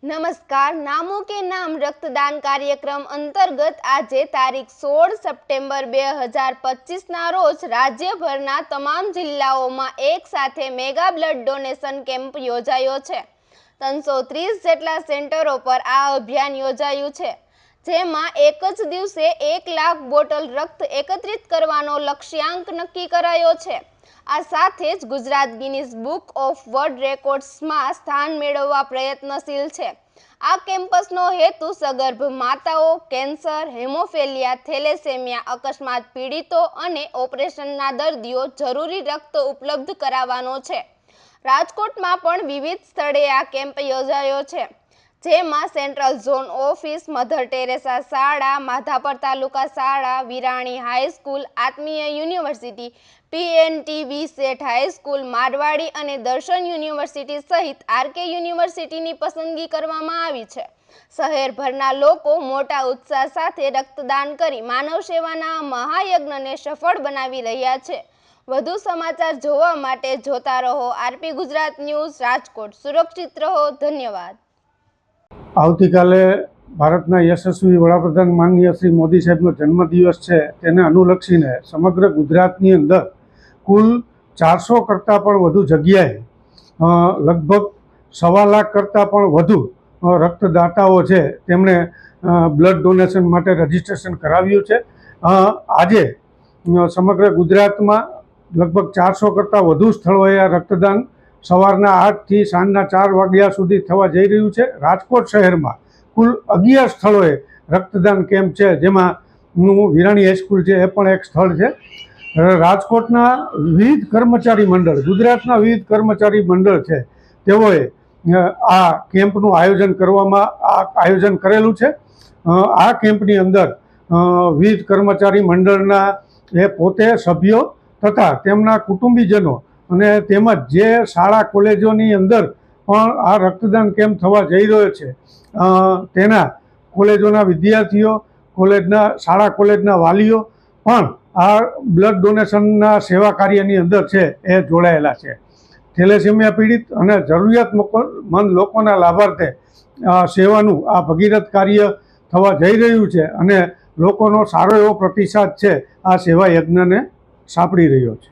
नमस्कार। नामों के नाम रक्तदान कार्यक्रम अंतर्गत आज तारीख 16 सप्टेम्बर 2025 ना रोज राज्यभरना तमाम जिल्लाओं एक साथे मेगा ब्लड डोनेशन केम्प योजायो छे। 330 जेटला सेंटरों पर आ अभियान योजायु छे, जेमां एक ज दिवसे 1 लाख बोटल रक्त एकत्रित करवानो लक्ष्यांक नक्की करायो छे। आ साथे ज Gujarat Guinness book of world रेकॉर्ड्समां स्थान मेळववा प्रयत्नशील छे। आ केम्पसनो हेतु सगर्भ माताओ, केन्सर, हेमोफेलिया, थेलेसेमिया, अकस्मात पीड़ितों अने ऑपरेशनना दर्दीओ जरूरी रक्त उपलब्ध करावવાનો छे। राजकोटमां पण विविध स्थळे आ केम्प योजायो छे, जेमां central zone office, mother Teresa शाळा, माधापर तालुका शाळा, विराणी हाईस्कूल, आत्मीय युनिवर्सिटी, PNTV सेठ हाईस्कूल, मारवाड़ी अने दर्शन युनिवर्सिटी सहित RK युनिवर्सिटीनी पसंदगी करवामां आवी छे। शहेरभરના લોકો મોટા ઉત્સાહ સાથે રક્તદાન કરી માનવ સેવાના મહાયજ્ઞને સફળ બનાવી રહ્યા છે। વધુ સમાચાર જોવા માટે જોતા રહો RP ગુજરાત ન્યૂઝ રાજકોટ। સુરક્ષિત રહો। ધન્યવાદ। આવતીકાલે ભારતના યશસ્વી વડાપ્રધાન માનનીય શ્રી મોદી સાહેબનો જન્મદિવસ છે, તેને અનુલક્ષીને સમગ્ર ગુજરાતની અંદર કુલ 400 કરતાં પણ વધુ જગ્યાએ લગભગ 1.25 લાખ કરતાં પણ વધુ રક્તદાતાઓ છે તેમણે બ્લડ ડોનેશન માટે રજીસ્ટ્રેશન કરાવ્યું છે। આજે સમગ્ર ગુજરાતમાં લગભગ 400 કરતાં વધુ સ્થળોએ આ રક્તદાન સવારના 8 થી સાંજના 4 વાગ્યા સુધી થવા જઈ રહ્યું છે। રાજકોટ શહેરમાં કુલ 11 સ્થળોએ રક્તદાન કેમ્પ છે, જેમાં વિરાણી હાઈસ્કૂલ છે એ પણ એક સ્થળ છે। રાજકોટના વિવિધ કર્મચારી મંડળ, ગુજરાતના વિવિધ કર્મચારી મંડળ છે, તેઓએ આ કેમ્પનું આયોજન કરેલું છે। આ કેમ્પની અંદર વિવિધ કર્મચારી મંડળના એ પોતે સભ્યો તથા તેમના કુટુંબીજનો અને તેમજ જે શાળા કોલેજોની અંદર પણ આ રક્તદાન કેમ્પ થવા જઈ રહ્યો છે, તેના કોલેજોના વિદ્યાર્થીઓ, શાળા કોલેજના વાલીઓ પણ આ બ્લડ ડોનેશનના સેવા કાર્યની અંદર છે એ જોડાયેલા છે। થેલેસેમિયા પીડિત અને જરૂરિયાતમંદ લોકોના લાભાર્થે સેવાનું આ ભગીરથ કાર્ય થવા જઈ રહ્યું છે અને લોકોનો સારો એવો પ્રતિસાદ છે આ સેવા યજ્ઞને સાંપડી રહ્યો છે।